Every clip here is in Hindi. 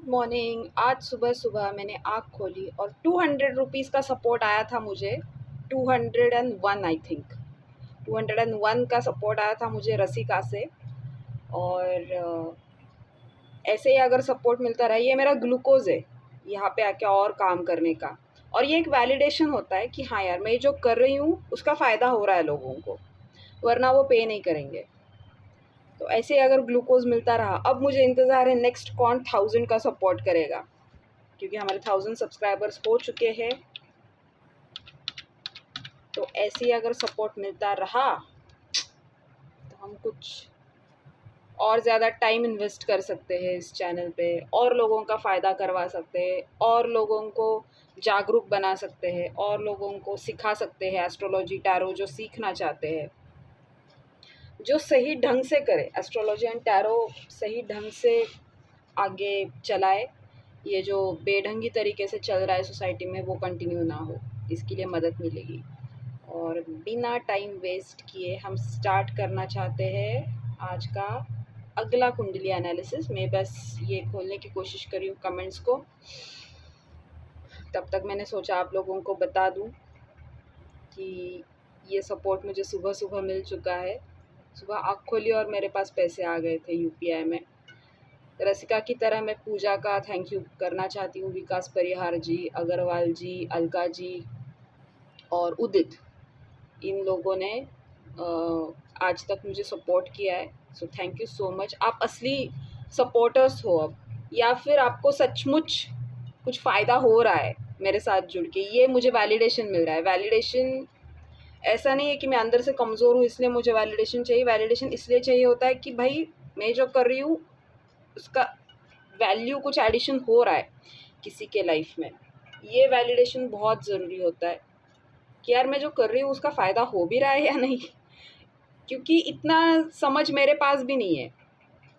Good morning. आज सुबह सुबह मैंने आँख खोली और 200 रुपीज़ का सपोर्ट आया था मुझे। 201 आई थिंक 201 का सपोर्ट आया था मुझे रसिका से। और ऐसे ही अगर सपोर्ट मिलता रहा, ये मेरा ग्लूकोज़ है यहाँ पे आके और काम करने का। और ये एक वैलिडेशन होता है कि हाँ यार, मैं जो कर रही हूँ उसका फ़ायदा हो रहा है लोगों को, वरना वो पे नहीं करेंगे। तो ऐसे ही अगर ग्लूकोज़ मिलता रहा, अब मुझे इंतज़ार है नेक्स्ट कौन 1000 का सपोर्ट करेगा, क्योंकि हमारे 1000 सब्सक्राइबर्स हो चुके हैं। तो ऐसे ही अगर सपोर्ट मिलता रहा तो हम कुछ और ज़्यादा टाइम इन्वेस्ट कर सकते हैं इस चैनल पे, और लोगों का फ़ायदा करवा सकते हैं, और लोगों को जागरूक बना सकते हैं, और लोगों को सिखा सकते हैं एस्ट्रोलॉजी टैरो जो सीखना चाहते हैं, जो सही ढंग से करे एस्ट्रोलॉजी एंड टैरो, सही ढंग से आगे चलाए। ये जो बेढंगी तरीके से चल रहा है सोसाइटी में वो कंटिन्यू ना हो, इसके लिए मदद मिलेगी। और बिना टाइम वेस्ट किए हम स्टार्ट करना चाहते हैं आज का अगला कुंडली एनालिसिस। मैं बस ये खोलने की कोशिश कर रही हूँ कमेंट्स को, तब तक मैंने सोचा आप लोगों को बता दूँ कि ये सपोर्ट मुझे सुबह सुबह मिल चुका है। सुबह आँख खोली और मेरे पास पैसे आ गए थे यूपीआई में। रसिका की तरह मैं पूजा का थैंक यू करना चाहती हूँ, विकास परिहार जी, अग्रवाल जी, अलका जी और उदित। इन लोगों ने आज तक मुझे सपोर्ट किया है, so thank you so much. आप असली सपोर्टर्स हो अब, या फिर आपको सचमुच कुछ फ़ायदा हो रहा है मेरे साथ जुड़ के, ये मुझे वैलिडेशन मिल रहा है। वैलिडेशन ऐसा नहीं है कि मैं अंदर से कमज़ोर हूँ इसलिए मुझे वैलिडेशन चाहिए। वैलिडेशन इसलिए चाहिए होता है कि भाई मैं जो कर रही हूँ उसका वैल्यू कुछ एडिशन हो रहा है किसी के लाइफ में। ये वैलिडेशन बहुत ज़रूरी होता है कि यार मैं जो कर रही हूँ उसका फ़ायदा हो भी रहा है या नहीं, क्योंकि इतना समझ मेरे पास भी नहीं है,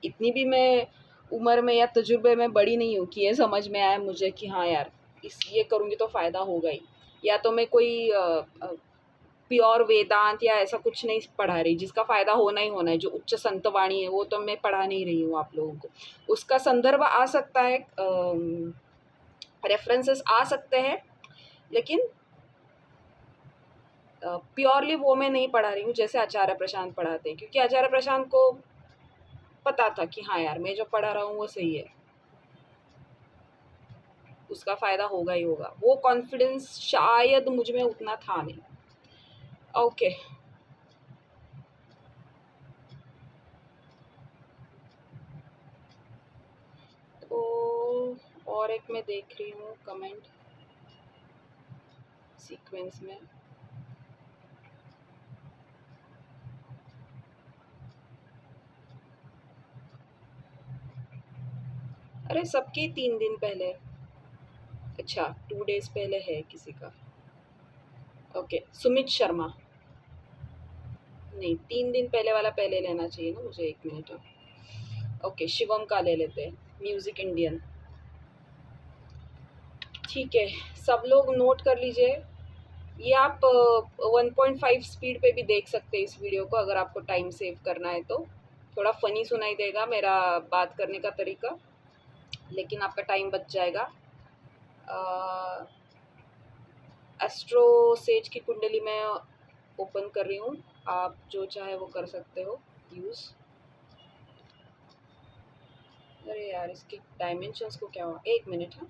इतनी भी मैं उम्र में या तजुर्बे में बड़ी नहीं हूँ कि ये समझ में आए मुझे कि हाँ यार ये करूँगी तो फ़ायदा होगा ही। या तो मैं कोई प्योर वेदांत या ऐसा कुछ नहीं पढ़ा रही जिसका फ़ायदा होना ही होना है, जो उच्च संतवाणी है वो तो मैं पढ़ा नहीं रही हूँ आप लोगों को। उसका संदर्भ आ सकता है, रेफरेंसेस आ सकते हैं, लेकिन प्योरली वो मैं नहीं पढ़ा रही हूँ जैसे आचार्य प्रशांत पढ़ाते हैं, क्योंकि आचार्य प्रशांत को पता था कि हाँ यार मैं जो पढ़ा रहा हूँ वो सही है, उसका फ़ायदा होगा ही होगा। वो कॉन्फिडेंस शायद मुझ में उतना था नहीं। ओके, तो और एक मैं देख रही हूँ कमेंट सीक्वेंस में। अरे सबकी 3 दिन पहले, अच्छा 2 डेज पहले है किसी का। ओके, सुमित शर्मा। नहीं, 3 दिन पहले वाला पहले लेना चाहिए ना मुझे, 1 मिनट। ओके, शिवम का ले लेते हैं, म्यूज़िक इंडियन। ठीक है, सब लोग नोट कर लीजिए। ये आप 1.5 स्पीड पे भी देख सकते हैं इस वीडियो को, अगर आपको टाइम सेव करना है तो। थोड़ा फ़नी सुनाई देगा मेरा बात करने का तरीका, लेकिन आपका टाइम बच जाएगा। एस्ट्रो सेज की कुंडली मैं ओपन कर रही हूँ, आप जो चाहे वो कर सकते हो यूज़। अरे यार इसके डायमेंशंस को क्या हुआ, 1 मिनट। हाँ,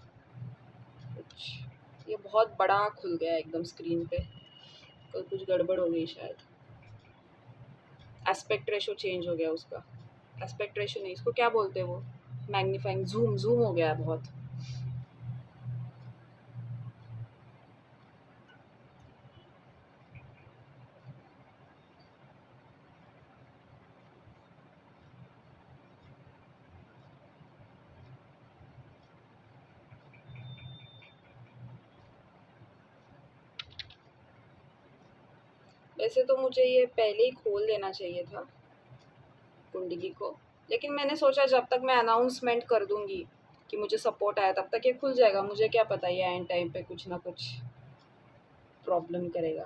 कुछ ये बहुत बड़ा खुल गया एकदम स्क्रीन पे, कुछ गड़बड़ हो गई शायद। एस्पेक्ट रेशो चेंज हो गया उसका। एस्पेक्ट रेशो नहीं, इसको क्या बोलते हैं वो, मैग्नीफाइंग, जूम जूम हो गया है बहुत। वैसे तो मुझे ये पहले ही खोल देना चाहिए था कुंडली को, लेकिन मैंने सोचा जब तक मैं अनाउंसमेंट कर दूंगी कि मुझे सपोर्ट आया तब तक ये खुल जाएगा। मुझे क्या पता ये एंड टाइम पे कुछ ना कुछ प्रॉब्लम करेगा।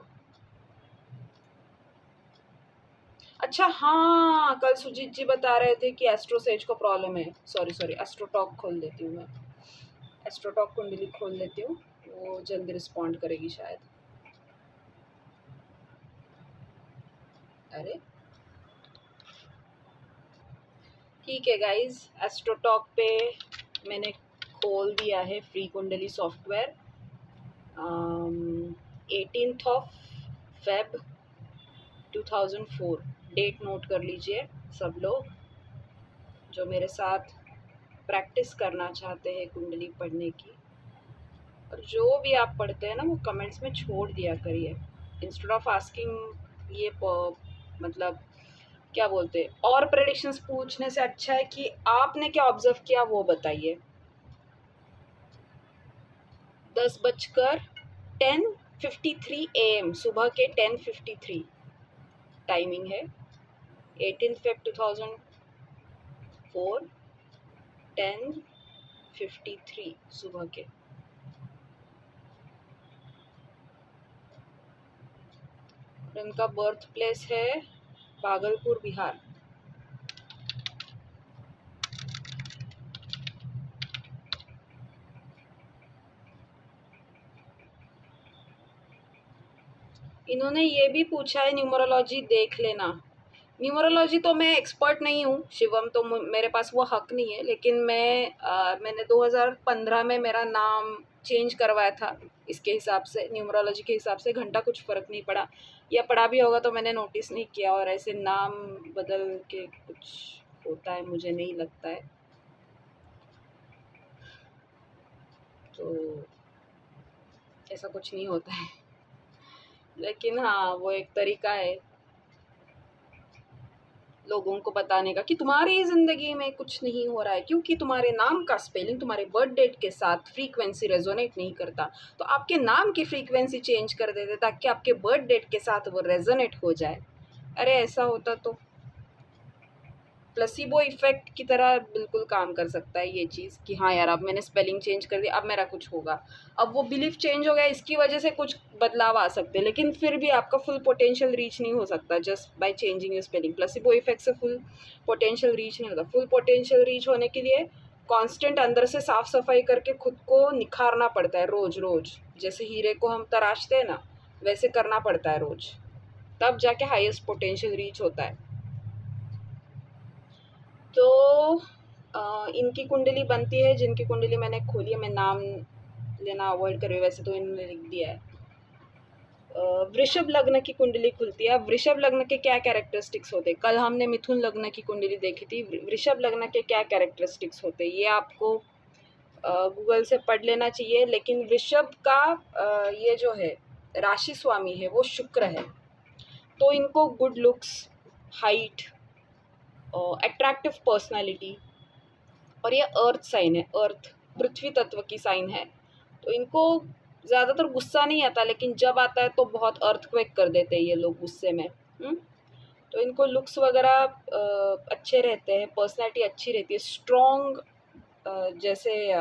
अच्छा हाँ, कल सुजीत जी बता रहे थे कि एस्ट्रोसेज को प्रॉब्लम है। सॉरी, एस्ट्रोटॉक खोल देती हूँ मैं, एस्ट्रोटॉक कुंडली खोल लेती हूँ, वो जल्दी रिस्पॉन्ड करेगी शायद। अरे ठीक है गाइज, एस्ट्रोटॉक पे मैंने खोल दिया है फ्री कुंडली software. 18th of Feb 2004, date note कर लीजिए सब लोग जो मेरे साथ प्रैक्टिस करना चाहते हैं कुंडली पढ़ने की। और जो भी आप पढ़ते हैं ना वो कमेंट्स में छोड़ दिया करिए, इंस्टेड ऑफ आस्किंग ये मतलब क्या बोलते हैं, और प्रेडिक्शंस पूछने से अच्छा है कि आपने क्या ऑब्जर्व किया वो बताइए। 10:53 AM, सुबह के 10:53 टाइमिंग है। 18 Feb 2004, 10:53 सुबह के। उनका बर्थ प्लेस है भागलपुर, बिहार। इन्होंने ये भी पूछा है न्यूमरोलॉजी देख लेना। न्यूमरोलॉजी तो मैं एक्सपर्ट नहीं हूँ शिवम, तो मेरे पास वो हक नहीं है, लेकिन मैंने 2015 में मेरा नाम चेंज करवाया था। इसके हिसाब से, न्यूमरोलॉजी के हिसाब से घंटा कुछ फ़र्क नहीं पड़ा, या पड़ा भी होगा तो मैंने नोटिस नहीं किया। और ऐसे नाम बदल के कुछ होता है मुझे नहीं लगता है, तो ऐसा कुछ नहीं होता है। लेकिन हाँ, वो एक तरीका है लोगों को बताने का कि तुम्हारी ज़िंदगी में कुछ नहीं हो रहा है क्योंकि तुम्हारे नाम का स्पेलिंग तुम्हारे बर्थ डेट के साथ फ्रीक्वेंसी रेजोनेट नहीं करता। तो आपके नाम की फ्रीक्वेंसी चेंज कर देते ताकि आपके बर्थ डेट के साथ वो रेजोनेट हो जाए। अरे ऐसा होता तो प्लेसिबो इफेक्ट की तरह बिल्कुल काम कर सकता है ये चीज़ कि हाँ यार, अब मैंने स्पेलिंग चेंज कर दी, अब मेरा कुछ होगा। अब वो बिलीफ चेंज हो गया, इसकी वजह से कुछ बदलाव आ सकते हैं, लेकिन फिर भी आपका फुल पोटेंशियल रीच नहीं हो सकता just by changing your spelling. Placebo effect से फुल पोटेंशियल रीच नहीं होता। फुल पोटेंशियल रीच होने के लिए कांस्टेंट अंदर से साफ सफाई करके खुद को निखारना पड़ता है रोज रोज। जैसे हीरे को हम तराशते हैं ना, वैसे करना पड़ता है रोज, तब जाके हाईएस्ट पोटेंशियल रीच होता है। तो इनकी कुंडली बनती है, जिनकी कुंडली मैंने खोली है, मैं नाम लेना अवॉइड कर रही हूँ, वैसे तो इन्होंने लिख दिया है। वृषभ लग्न की कुंडली खुलती है। अब वृषभ लग्न के क्या कैरेक्टरिस्टिक्स होते हैं, कल हमने मिथुन लग्न की कुंडली देखी थी, वृषभ लग्न के क्या कैरेक्टरिस्टिक्स होते हैं ये आपको गूगल से पढ़ लेना चाहिए। लेकिन वृषभ का ये जो है राशि स्वामी है वो शुक्र है, तो इनको good looks, height, attractive personality, और ये अर्थ साइन है, अर्थ पृथ्वी तत्व की साइन है, तो इनको ज़्यादातर गुस्सा नहीं आता, लेकिन जब आता है तो बहुत अर्थक्वेक कर देते हैं ये लोग गुस्से में। तो इनको लुक्स वगैरह अच्छे रहते हैं, पर्सनैलिटी अच्छी रहती है, स्ट्रॉन्ग, जैसे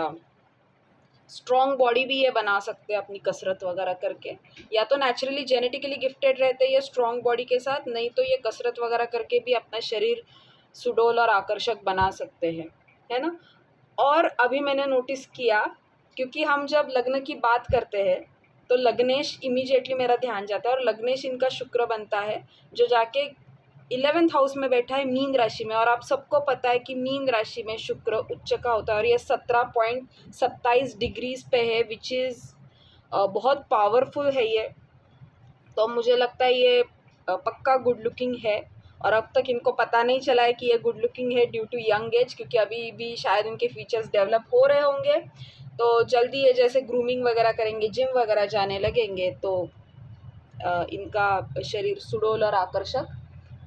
स्ट्रॉन्ग बॉडी भी ये बना सकते हैं अपनी कसरत वगैरह करके। या तो नेचुरली जेनेटिकली गिफ्टेड रहते हैं ये स्ट्रॉन्ग बॉडी के साथ, नहीं तो ये कसरत वगैरह करके भी अपना शरीर सुडौल और आकर्षक बना सकते हैं, है ना। और अभी मैंने नोटिस किया, क्योंकि हम जब लग्न की बात करते हैं तो लग्नेश इमीडिएटली मेरा ध्यान जाता है, और लग्नेश इनका शुक्र बनता है जो जाके 11th हाउस में बैठा है मीन राशि में। और आप सबको पता है कि मीन राशि में शुक्र उच्च का होता है, और ये 17.27 डिग्रीज पे है, विच इज़ बहुत पावरफुल है ये। तो मुझे लगता है ये पक्का गुड लुकिंग है, और अब तक इनको पता नहीं चला है कि ये गुड लुकिंग है ड्यू टू यंग एज, क्योंकि अभी भी शायद इनके फीचर्स डेवलप हो रहे होंगे। तो जल्दी ये जैसे ग्रूमिंग वगैरह करेंगे, जिम वगैरह जाने लगेंगे, तो इनका शरीर सुडौल और आकर्षक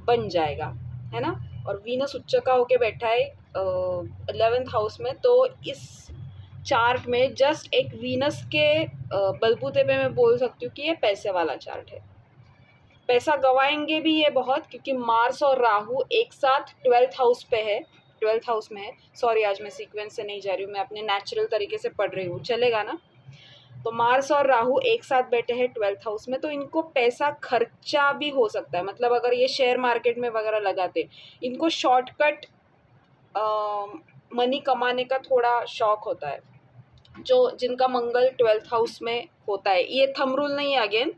बन जाएगा, है ना। और वीनस उच्च का होके बैठा है 11th हाउस में, तो इस चार्ट में जस्ट एक वीनस के बलबूते पे मैं बोल सकती हूँ कि ये पैसे वाला चार्ट है। पैसा गवाएंगे भी ये बहुत, क्योंकि मार्स और राहु एक साथ 12th हाउस पे है, 12th हाउस में है। सॉरी, आज मैं सीक्वेंस से नहीं जा रही हूँ, मैं अपने नेचुरल तरीके से पढ़ रही हूँ, चलेगा ना। तो मार्स और राहु एक साथ बैठे हैं 12th हाउस में, तो इनको पैसा खर्चा भी हो सकता है। मतलब अगर ये शेयर मार्केट में वगैरह लगाते, इनको शॉर्टकट मनी कमाने का थोड़ा शौक होता है, जो जिनका मंगल 12th हाउस में होता है। ये थंब रूल नहीं है अगेन,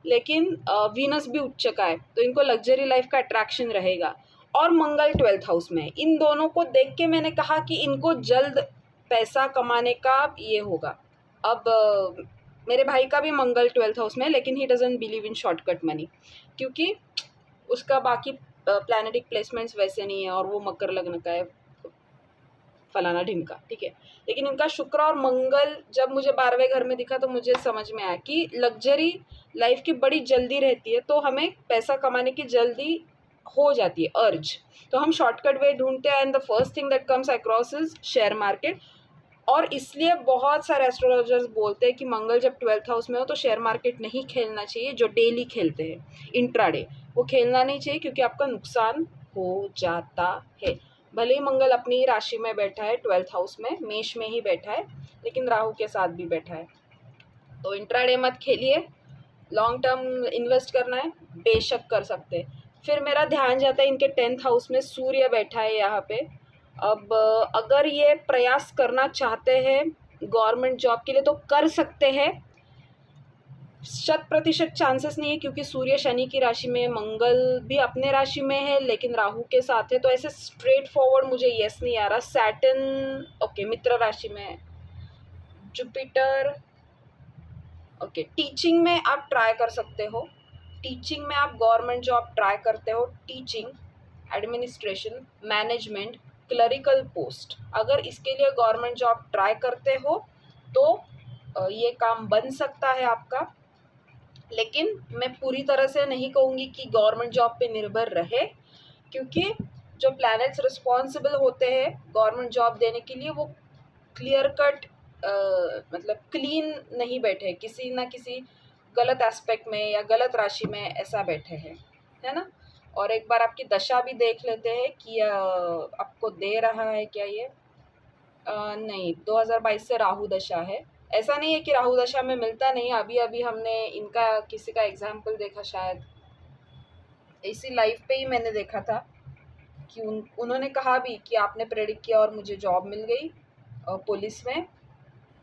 लेकिन वीनस भी उच्च का है, तो इनको लग्जरी लाइफ का अट्रैक्शन रहेगा। और मंगल 12th हाउस में, इन दोनों को देख के मैंने कहा कि इनको जल्द पैसा कमाने का ये होगा। अब मेरे भाई का भी मंगल 12th हाउस में है, लेकिन he doesn't believe in shortcut money, क्योंकि उसका बाकी प्लैनेटिक प्लेसमेंट्स वैसे नहीं है, और वो मकर लग्न का है, फलाना ढिमका, ठीक है। लेकिन इनका शुक्र और मंगल जब मुझे 12वें घर में दिखा, तो मुझे समझ में आया कि लग्जरी लाइफ की बड़ी जल्दी रहती है, तो हमें पैसा कमाने की जल्दी हो जाती है, अर्ज। तो हम शॉर्टकट वे ढूंढते हैं, and the first thing that comes across is share market. और इसलिए बहुत सारे एस्ट्रोलॉजर्स बोलते हैं कि मंगल जब 12th हाउस में हो तो शेयर मार्केट नहीं खेलना चाहिए। जो डेली खेलते हैं इंट्राडे, वो खेलना नहीं चाहिए, क्योंकि आपका नुकसान हो जाता है। भले ही मंगल अपनी राशि में बैठा है 12th हाउस में, मेष में ही बैठा है, लेकिन राहु के साथ भी बैठा है। तो इंट्राडे मत खेलिए। लॉन्ग टर्म इन्वेस्ट करना है, बेशक कर सकते हैं। फिर मेरा ध्यान जाता है इनके 10th हाउस में सूर्य बैठा है यहाँ पे। अब अगर ये प्रयास करना चाहते हैं गवर्नमेंट जॉब के लिए, तो कर सकते हैं। 100% चांसेस नहीं है, क्योंकि सूर्य शनि की राशि में, मंगल भी अपने राशि में है लेकिन राहु के साथ है, तो ऐसे स्ट्रेट फॉरवर्ड मुझे यस नहीं आ रहा। सैटर्न ओके मित्र राशि में, जुपिटर ओके। टीचिंग में आप ट्राई कर सकते हो, टीचिंग में आप गवर्नमेंट जॉब ट्राई करते हो, teaching, administration, management, clerical post, अगर इसके लिए गवर्नमेंट जॉब ट्राई करते हो तो ये काम बन सकता है आपका। लेकिन मैं पूरी तरह से नहीं कहूँगी कि गवर्नमेंट जॉब पे निर्भर रहे, क्योंकि जो प्लैनेट्स रिस्पॉन्सिबल होते हैं गवर्नमेंट जॉब देने के लिए, वो क्लियर कट मतलब क्लीन नहीं बैठे, किसी ना किसी गलत एस्पेक्ट में या गलत राशि में ऐसा बैठे हैं, है ना। और एक बार आपकी दशा भी देख लेते हैं कि आपको दे रहा है क्या ये। नहीं, 2022 से राहु दशा है। ऐसा नहीं है कि राहु दशा में मिलता नहीं, अभी अभी हमने इनका किसी का एग्जाम्पल देखा, शायद इसी लाइफ पे ही मैंने देखा था कि उन्होंने कहा भी कि आपने प्रेडिक्ट किया और मुझे जॉब मिल गई पुलिस में।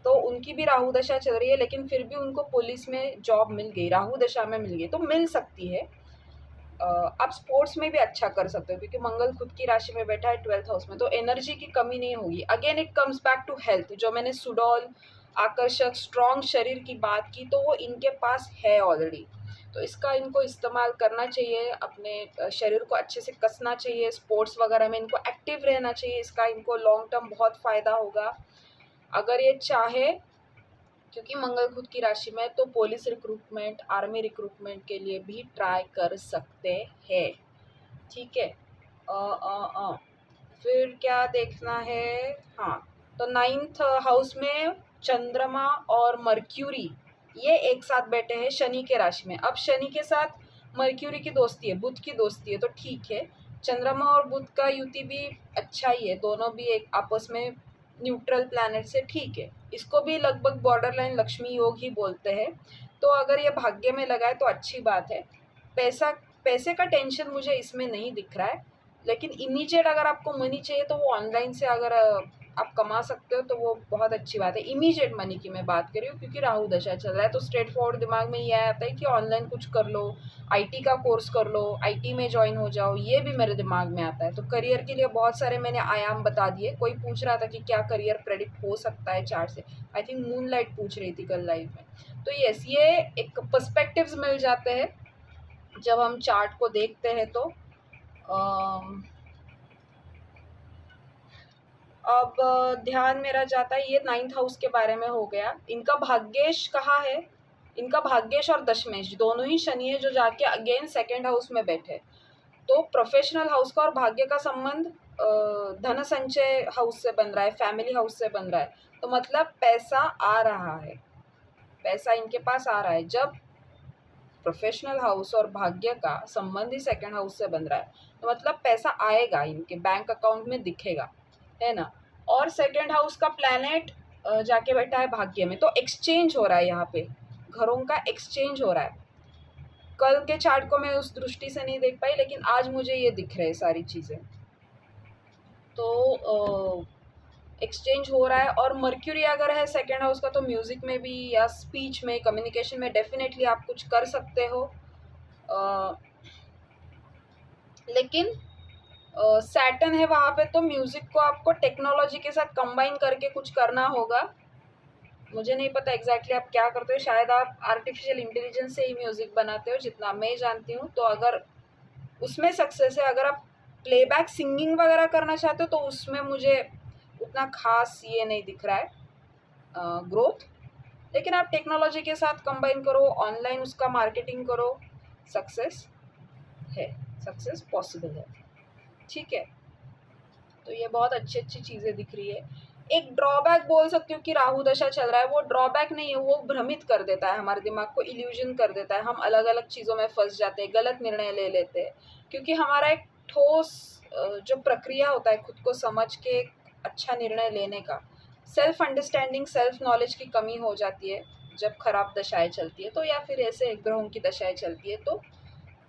तो उनकी भी राहु दशा चल रही है, लेकिन फिर भी उनको पुलिस में जॉब मिल गई, राहु दशा में मिल गई, तो मिल सकती है। आप स्पोर्ट्स में भी अच्छा कर सकते हो, क्योंकि मंगल खुद की राशि में बैठा है 12th हाउस में, तो एनर्जी की कमी नहीं होगी। Again it comes back to health, जो मैंने सुडौल, आकर्षक, स्ट्रॉन्ग शरीर की बात की, तो वो इनके पास है ऑलरेडी। तो इसका इनको इस्तेमाल करना चाहिए, अपने शरीर को अच्छे से कसना चाहिए, स्पोर्ट्स वगैरह में इनको एक्टिव रहना चाहिए, इसका इनको लॉन्ग टर्म बहुत फ़ायदा होगा अगर ये चाहे। क्योंकि मंगल खुद की राशि में, तो पुलिस रिक्रूटमेंट, आर्मी रिक्रूटमेंट के लिए भी ट्राई कर सकते हैं, ठीक है। फिर क्या देखना है, हाँ, तो 9th हाउस में चंद्रमा और मर्क्यूरी ये एक साथ बैठे हैं शनि के राशि में। अब शनि के साथ मर्क्यूरी की दोस्ती है, बुध की दोस्ती है, तो ठीक है। चंद्रमा और बुध का युति भी अच्छा ही है, दोनों भी एक आपस में न्यूट्रल प्लैनेट से ठीक है। इसको भी लगभग बॉर्डर लाइन लक्ष्मी योग ही बोलते हैं। तो अगर ये भाग्य में लगा है तो अच्छी बात है। पैसे का टेंशन मुझे इसमें नहीं दिख रहा है, लेकिन इमीडिएट अगर आपको मनी चाहिए तो वो ऑनलाइन से अगर आप कमा सकते हो तो वो बहुत अच्छी बात है। इमीडिएट मनी की मैं बात कर रही हूँ, क्योंकि राहु दशा चल रहा है, तो स्ट्रेट फॉरवर्ड दिमाग में ये आता है कि ऑनलाइन कुछ कर लो, आईटी का कोर्स कर लो, आईटी में ज्वाइन हो जाओ, ये भी मेरे दिमाग में आता है। तो करियर के लिए बहुत सारे मैंने आयाम बता दिए। कोई पूछ रहा था कि क्या करियर प्रेडिक्ट हो सकता है चार्ट से, आई थिंक मूनलाइट पूछ रही थी कल लाइव में। तो यस, ये एक पर्सपेक्टिव्स मिल जाते हैं जब हम चार्ट को देखते हैं। तो अब ध्यान मेरा जाता है, ये 9th हाउस के बारे में हो गया। इनका भाग्येश कहाँ है, इनका भाग्येश और दशमेश दोनों ही शनि है, जो जाके अगेन 2nd हाउस में बैठे। तो प्रोफेशनल हाउस का और भाग्य का संबंध धन संचय हाउस से बन रहा है, फैमिली हाउस से बन रहा है, तो मतलब पैसा आ रहा है, पैसा इनके पास आ रहा है। जब प्रोफेशनल हाउस और भाग्य का संबंध ही 2nd हाउस से बन रहा है, तो मतलब पैसा आएगा, इनके बैंक अकाउंट में दिखेगा, है ना। और 2nd हाउस का प्लैनेट जाके बैठा है भाग्य में। तो एक्सचेंज हो रहा है यहाँ पे, घरों का एक्सचेंज हो रहा है। कल के चार्ट को मैं उस दृष्टि से नहीं देख पाई, लेकिन आज मुझे ये दिख रहे सारी चीज़ें। तो एक्सचेंज हो रहा है। और मर्क्यूरी अगर है सेकेंड हाउस का, तो म्यूज़िक में भी या स्पीच में, कम्युनिकेशन में डेफिनेटली आप कुछ कर सकते हो। लेकिन सैटर्न है वहाँ पे, तो म्यूज़िक को आपको टेक्नोलॉजी के साथ कंबाइन करके कुछ करना होगा। मुझे नहीं पता एग्जैक्टली आप क्या करते हो, शायद आप आर्टिफिशियल इंटेलिजेंस से ही म्यूज़िक बनाते हो जितना मैं जानती हूँ। तो अगर उसमें सक्सेस है, अगर आप प्लेबैक सिंगिंग वगैरह करना चाहते हो, तो उसमें मुझे उतना खास ये नहीं दिख रहा है ग्रोथ। लेकिन आप टेक्नोलॉजी के साथ कंबाइन करो, ऑनलाइन उसका मार्केटिंग करो, सक्सेस है, सक्सेस पॉसिबल है। ठीक है, तो ये बहुत अच्छी अच्छी चीज़ें दिख रही है। एक ड्रॉबैक बोल सकती हूँ कि राहु दशा चल रहा है, वो ड्रॉबैक नहीं है, वो भ्रमित कर देता है, हमारे दिमाग को इल्यूजन कर देता है, हम अलग अलग चीज़ों में फंस जाते हैं, गलत निर्णय ले लेते हैं। क्योंकि हमारा एक ठोस जो प्रक्रिया होता है खुद को समझ के एक अच्छा निर्णय लेने का, सेल्फ अंडरस्टैंडिंग, सेल्फ नॉलेज की कमी हो जाती है जब खराब दशाएं चलती है, तो या फिर ऐसे ग्रहों की दशाएं चलती है।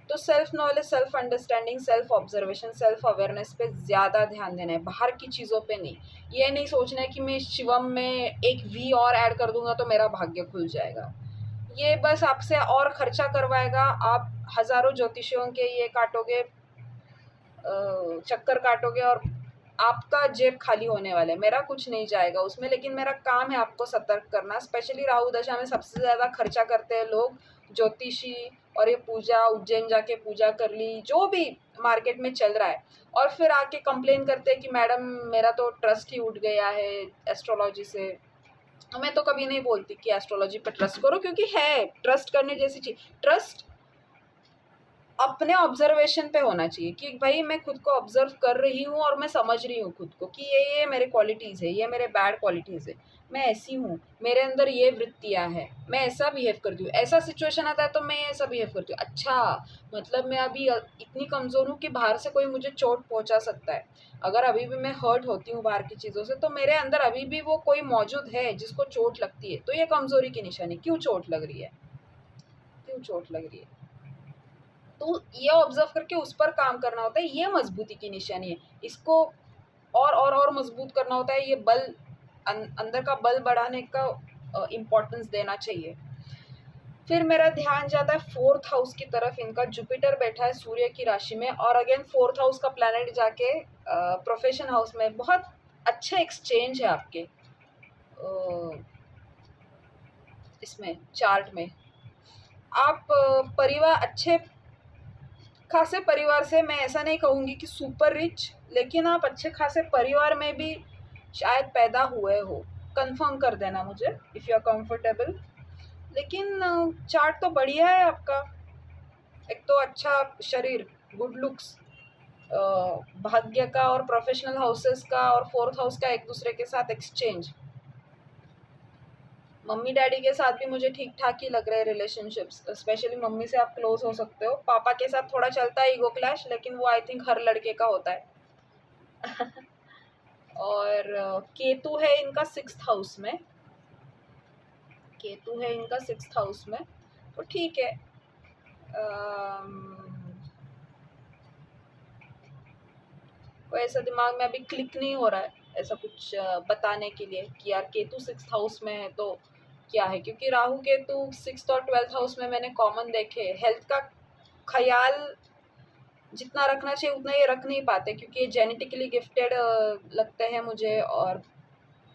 तो self knowledge, self understanding, self observation, self awareness पे ज़्यादा ध्यान देना है, बाहर की चीज़ों पे नहीं। ये नहीं सोचना है कि मैं शिवम में एक वी और ऐड कर दूंगा तो मेरा भाग्य खुल जाएगा। ये बस आपसे और खर्चा करवाएगा। आप हज़ारों ज्योतिषियों के ये काटोगे, चक्कर काटोगे, और आपका जेब खाली होने वाला है। मेरा कुछ नहीं जाएगा उसमें, लेकिन मेरा काम है आपको सतर्क करना। स्पेशली राहु दशा में सबसे ज़्यादा खर्चा करते हैं लोग ज्योतिषी, और ये पूजा, उज्जैन जाके पूजा कर ली, जो भी मार्केट में चल रहा है, और फिर आके कंप्लेन करते हैं कि मैडम मेरा तो ट्रस्ट ही उठ गया है एस्ट्रोलॉजी से। मैं तो कभी नहीं बोलती कि एस्ट्रोलॉजी पर ट्रस्ट करो, क्योंकि है ट्रस्ट करने जैसी चीज़। ट्रस्ट अपने ऑब्जर्वेशन पे होना चाहिए कि भाई मैं खुद को ऑब्जर्व कर रही हूँ और मैं समझ रही हूँ खुद को कि ये मेरे क्वालिटीज़ है, ये मेरे बैड क्वालिटीज़ है, मैं ऐसी हूँ, मेरे अंदर ये वृत्तियाँ हैं, मैं ऐसा बिहेव करती हूँ, ऐसा सिचुएशन आता है तो मैं ऐसा बिहेव करती हूँ। अच्छा, मतलब मैं अभी इतनी कमज़ोर हूँ कि बाहर से कोई मुझे चोट पहुँचा सकता है। अगर अभी भी मैं हर्ट होती हूँ बाहर की चीज़ों से, तो मेरे अंदर अभी भी वो कोई मौजूद है जिसको चोट लगती है। तो ये कमज़ोरी की निशानी। क्यों चोट लग रही है, क्यों चोट लग रही है? तो ये ऑब्जर्व करके उस पर काम करना होता है। ये मजबूती की निशानी है। इसको और मजबूत करना होता है। ये बल, अंदर का बल बढ़ाने का इम्पोर्टेंस देना चाहिए। फिर मेरा ध्यान जाता है फोर्थ हाउस की तरफ। इनका जुपिटर बैठा है सूर्य की राशि में, और अगेन फोर्थ हाउस का प्लैनेट जाके प्रोफेशन हाउस में। बहुत अच्छे एक्सचेंज है आपके इसमें चार्ट में। आप परिवार, अच्छे खासे परिवार से, मैं ऐसा नहीं कहूँगी कि सुपर रिच, लेकिन आप अच्छे खासे परिवार में भी शायद पैदा हुए हो। कंफर्म कर देना मुझे इफ़ यू आर कंफर्टेबल। लेकिन चार्ट तो बढ़िया है आपका। एक तो अच्छा शरीर, गुड लुक्स, भाग्य का और प्रोफेशनल हाउसेस का और फोर्थ हाउस का एक दूसरे के साथ एक्सचेंज। मम्मी डैडी के साथ भी मुझे ठीक ठाक ही लग रहे हैं रिलेशनशिप्स। स्पेशली मम्मी से आप क्लोज हो सकते हो। पापा के साथ थोड़ा चलता है ईगो क्लैश, लेकिन वो आई थिंक हर लड़के का होता है। और केतु है इनका सिक्स्थ हाउस में, केतु है इनका सिक्स्थ हाउस में, तो ठीक है। कोई ऐसा दिमाग में अभी क्लिक नहीं हो रहा है ऐसा कुछ बताने के लिए कि यार केतु सिक्स्थ हाउस में है तो क्या है। क्योंकि राहु केतु सिक्स्थ और ट्वेल्थ हाउस में मैंने कॉमन देखे। हेल्थ का ख्याल जितना रखना चाहिए उतना ये रख नहीं पाते, क्योंकि ये जेनेटिकली गिफ्टेड लगते हैं मुझे, और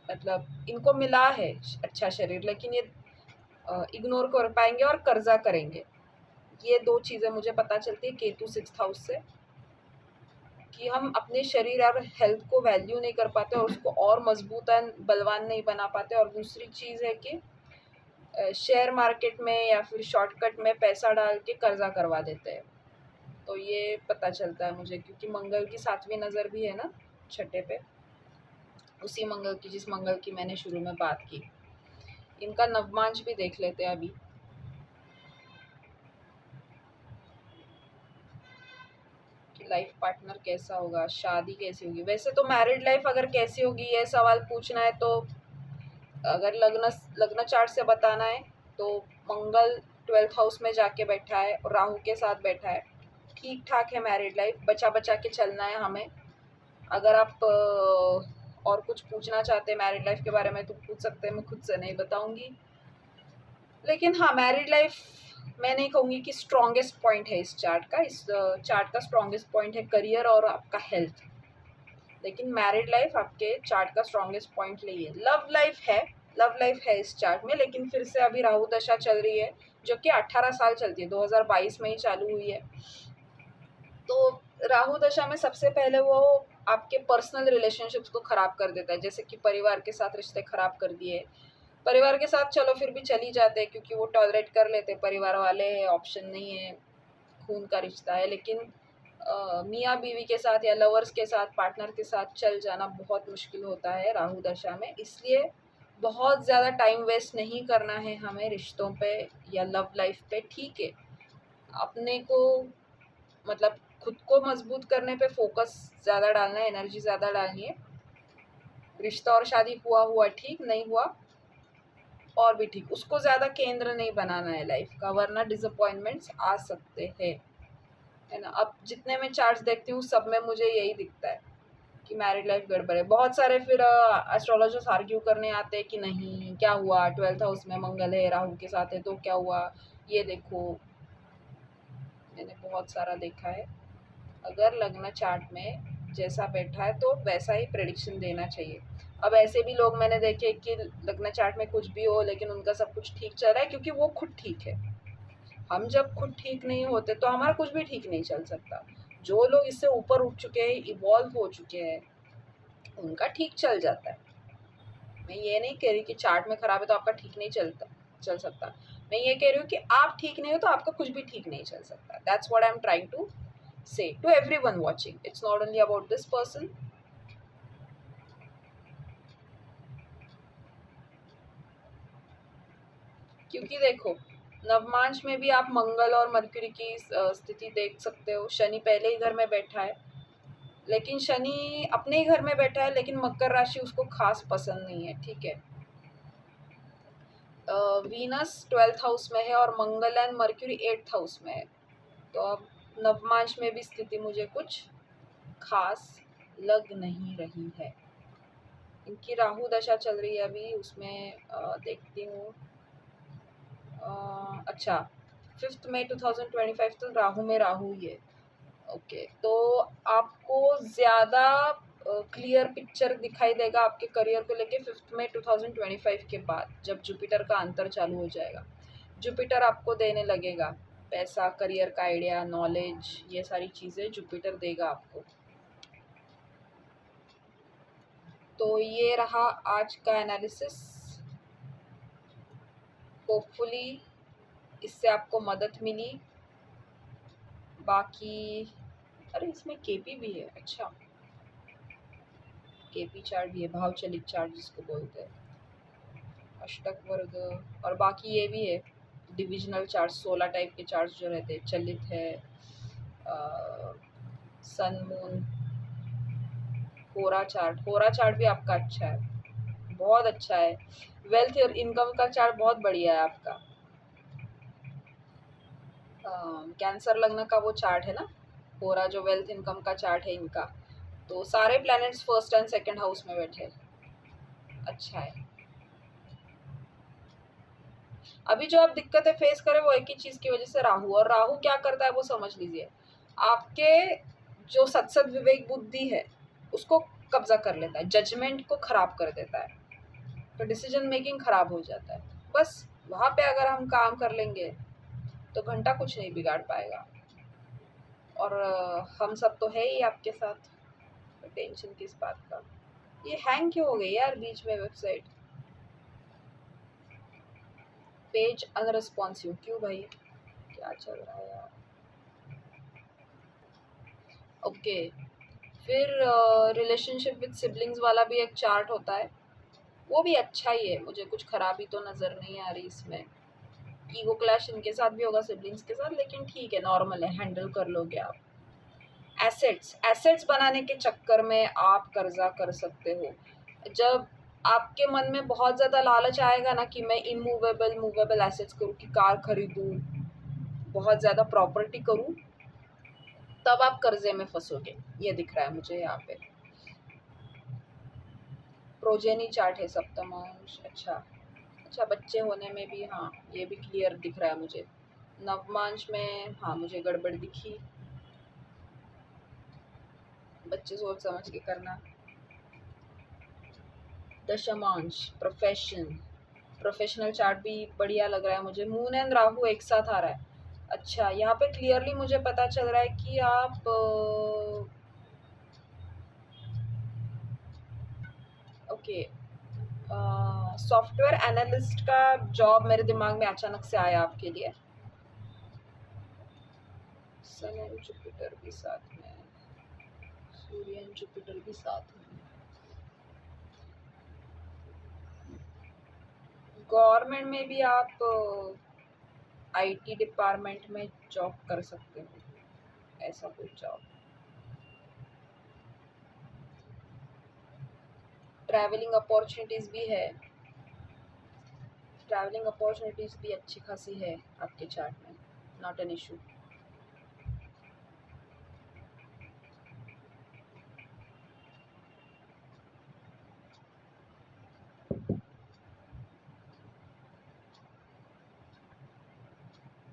मतलब इनको मिला है अच्छा शरीर, लेकिन ये इग्नोर कर पाएंगे और कर्जा करेंगे। ये दो चीज़ें मुझे पता चलती है केतु सिक्स्थ हाउस से, कि हम अपने शरीर और हेल्थ को वैल्यू नहीं कर पाते और उसको और मजबूत एंड बलवान नहीं बना पाते। और दूसरी चीज़ है कि शेयर मार्केट में या फिर शॉर्टकट में पैसा डाल के कर्जा करवा देते हैं। तो ये पता चलता है मुझे, क्योंकि मंगल की 7वीं नज़र भी है ना छठे पे, उसी मंगल की जिस मंगल की मैंने शुरू में बात की। इनका नवमांश भी देख लेते हैं अभी। कि लाइफ पार्टनर कैसा होगा, शादी कैसी होगी। वैसे तो मैरिड लाइफ अगर कैसी होगी ये सवाल पूछना है तो अगर लग्न लग्न चार्ट से बताना है तो मंगल 12th हाउस में जाके बैठा है और राहु के साथ बैठा है, ठीक ठाक है मैरिड लाइफ, बचा बचा के चलना है हमें। अगर आप और कुछ पूछना चाहते हैं मैरिड लाइफ के बारे में तो पूछ सकते हैं, मैं खुद से नहीं बताऊंगी। लेकिन हाँ, मैरिड लाइफ मैं नहीं कहूँगी कि स्ट्रॉन्गेस्ट पॉइंट है इस चार्ट का। इस चार्ट का स्ट्रॉन्गेस्ट पॉइंट है करियर और आपका हेल्थ, लेकिन मैरिड लाइफ आपके चार्ट का स्ट्रॉन्गेस्ट पॉइंट नहीं है। लव लाइफ है इस चार्ट में, लेकिन फिर से अभी राहु दशा चल रही है जो कि 18 साल चलती है, 2022 में ही चालू हुई है। तो राहु दशा में सबसे पहले वो आपके पर्सनल रिलेशनशिप्स को ख़राब कर देता है, जैसे कि परिवार के साथ रिश्ते ख़राब कर दिए। परिवार के साथ चलो फिर भी चली जाते हैं क्योंकि वो टॉलरेट कर लेते हैं, परिवार वाले ऑप्शन नहीं है, खून का रिश्ता है। लेकिन मियाँ बीवी के साथ या लवर्स के साथ, पार्टनर के साथ चल जाना बहुत मुश्किल होता है राहु दशा में। इसलिए बहुत ज़्यादा टाइम वेस्ट नहीं करना है हमें रिश्तों पे या लव लाइफ पे। ठीक है, अपने को मतलब खुद को मजबूत करने पे फोकस ज़्यादा डालना है, एनर्जी ज़्यादा डालनी है। रिश्ता और शादी हुआ ठीक, नहीं हुआ और भी ठीक, उसको ज़्यादा केंद्र नहीं बनाना है लाइफ का, वरना डिसअपॉइंटमेंट्स आ सकते हैं, है ना। अब जितने मैं चार्ट्स देखती हूँ सब में मुझे यही दिखता है कि मैरिड लाइफ गड़बड़ है। बहुत सारे फिर एस्ट्रोलॉजर्स आर्ग्यू करने आते हैं कि नहीं क्या हुआ, 12th हाउस में मंगल है, राहु के साथ है तो क्या हुआ, ये देखो। मैंने बहुत सारा देखा है, अगर लग्न चार्ट में जैसा बैठा है तो वैसा ही प्रेडिक्शन देना चाहिए। अब ऐसे भी लोग मैंने देखे कि लग्न चार्ट में कुछ भी हो लेकिन उनका सब कुछ ठीक चल रहा है क्योंकि वो खुद ठीक है। हम जब खुद ठीक नहीं होते तो हमारा कुछ भी ठीक नहीं चल सकता। जो लोग इससे ऊपर उठ चुके हैं, इवॉल्व हो चुके हैं, उनका ठीक चल जाता है। मैं ये नहीं कह रही कि चार्ट में खराब है तो आपका ठीक नहीं चल सकता। मैं ये कह रही हूँ कि आप ठीक नहीं हो तो आपका कुछ भी ठीक नहीं चल सकता। That's what I am trying to say to everyone watching. It's not only about this person. क्योंकि देखो, नवमांश में भी आप मंगल और मरकरी की स्थिति देख सकते हो। शनि पहले ही घर में बैठा है, लेकिन शनि अपने ही घर में बैठा है, लेकिन मकर राशि उसको खास पसंद नहीं है, ठीक है। वीनस 12th हाउस में है और मंगल एंड मरकरी 8th हाउस में है। तो अब नवमांश में भी स्थिति मुझे कुछ खास लग नहीं रही है। इनकी राहु दशा चल रही है अभी, उसमें देखती हूँ। अच्छा, 5 मई 2025 तो राहु में राहु ही है। ओके, तो आपको ज़्यादा क्लियर पिक्चर दिखाई देगा आपके करियर को लेके 5 मई 2025 के बाद, जब जुपिटर का अंतर चालू हो जाएगा। जुपिटर आपको देने लगेगा पैसा, करियर का आइडिया, नॉलेज, ये सारी चीज़ें जुपिटर देगा आपको। तो ये रहा आज का एनालिसिस। होपफुली इससे आपको मदद मिली। बाकी अरे इसमें केपी भी है, अच्छा केपी चार्ट भी है, भाव चलित चार्ट जिसको बोलते हैं, अष्टक वर्ग, और बाकी ये भी है डिविजनल चार्ट, 16 टाइप के चार्ट्स जो रहते हैं, चलित है, सन मून, होरा चार्ट भी आपका अच्छा है, बहुत अच्छा है। वेल्थ और इनकम का चार्ट बहुत बढ़िया है आपका। कैंसर लग्न का वो चार्ट है ना, होरा जो वेल्थ इनकम का चार्ट है इनका, तो सारे planets first and second house में बैठे, अच्छा है। अभी जो आप दिक्कतें फेस करें वो एक ही चीज़ की वजह से राहु, और राहु क्या करता है वो समझ लीजिए, आपके जो सत्सद विवेक बुद्धि है उसको कब्जा कर लेता है, जजमेंट को खराब कर देता है, तो डिसीजन मेकिंग खराब हो जाता है। बस वहाँ पे अगर हम काम कर लेंगे तो घंटा कुछ नहीं बिगाड़ पाएगा। और हम सब तो है ही आपके साथ, तो टेंशन किस बात का। ये हैंग क्यों हो गई यार बीच में वेबसाइट, पेज अनरिस्पॉन्सिव क्यों भाई, क्या चल रहा है यार। ओके, फिर रिलेशनशिप विद सिबलिंग्स वाला भी एक चार्ट होता है, वो भी अच्छा ही है, मुझे कुछ खराबी तो नज़र नहीं आ रही इसमें। ईगो क्लैश इनके साथ भी होगा सिबलिंग्स के साथ, लेकिन ठीक है, नॉर्मल है, हैंडल कर लोगे आप। एसेट्स बनाने के चक्कर में आप कर्जा कर सकते हो। जब आपके मन में बहुत ज़्यादा लालच आएगा ना कि मैं इमूवेबल मूवेबल एसेट्स करूँ, कि कार खरीदूँ, बहुत ज़्यादा प्रॉपर्टी करूँ, तब आप कर्जे में फंसोगे। ये दिख रहा है मुझे यहाँ पे। प्रोजेनी चार्ट है सप्तमांश। अच्छा, बच्चे होने में भी, हाँ ये भी क्लियर दिख रहा है मुझे। नवमांश में हाँ मुझे गड़बड़ दिखी। बच्चे सोच समझ के करना। दशमांश प्रोफेशनल चार्ट भी बढ़िया लग रहा है मुझे। मून एंड राहु एक साथ आ रहा है। अच्छा, यहाँ पे क्लियरली मुझे पता चल रहा है कि आप ओके, सॉफ्टवेयर एनालिस्ट का जॉब मेरे दिमाग में अचानक से आया आपके लिए। सन एंड जुपिटर भी साथ में, सूर्य एंड जुपिटर भी साथ में। गवर्नमेंट में भी आप आईटी डिपार्टमेंट में जॉब कर सकते हो, ऐसा कोई जॉब। ट्रैवलिंग अपॉर्चुनिटीज़ भी है, ट्रैवलिंग अपॉर्चुनिटीज़ भी अच्छी खासी है आपके चार्ट में, नॉट एन इशू।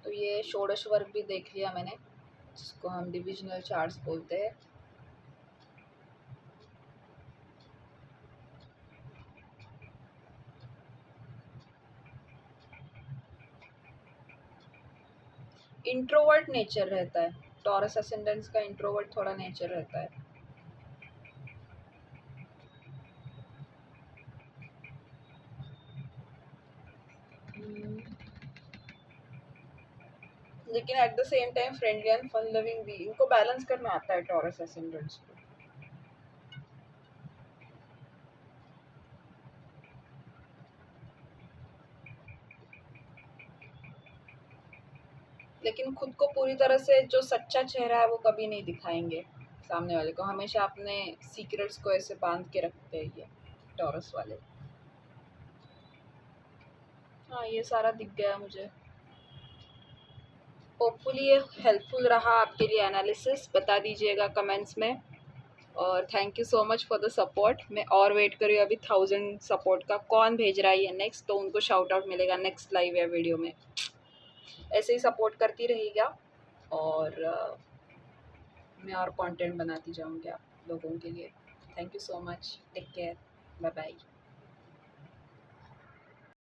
तो ये षोडश वर्ग भी देख लिया मैंने, जिसको हम डिविजनल चार्ट्स बोलते हैं। इंट्रोवर्ट नेचर रहता है, टॉरस असेंडेंट्स का इंट्रोवर्ट थोड़ा नेचर रहता है। लेकिन at the same time friendly and fun loving भी, इनको बैलेंस करना आता है टॉरस असेंडेंट्स को। लेकिन खुद को पूरी तरह से जो सच्चा चेहरा है वो कभी नहीं दिखाएंगे सामने वाले को, हमेशा अपने सीक्रेट्स को ऐसे बांध के रखते हैं ये टॉरस वाले। हाँ ये सारा दिख गया मुझे। होपफुली ये हेल्पफुल रहा आपके लिए एनालिसिस, बता दीजिएगा कमेंट्स में। और thank you so much for the support. मैं और वेट कर रही हूँ अभी 1000 सपोर्ट का। कौन भेज रहा है ये नेक्स्ट, तो उनको शाउट आउट मिलेगा नेक्स्ट लाइव या वीडियो में। ऐसे ही सपोर्ट करती रहिएगा और मैं और कंटेंट बनाती जाऊँगी आप लोगों के लिए। Thank you so much, take care, bye bye.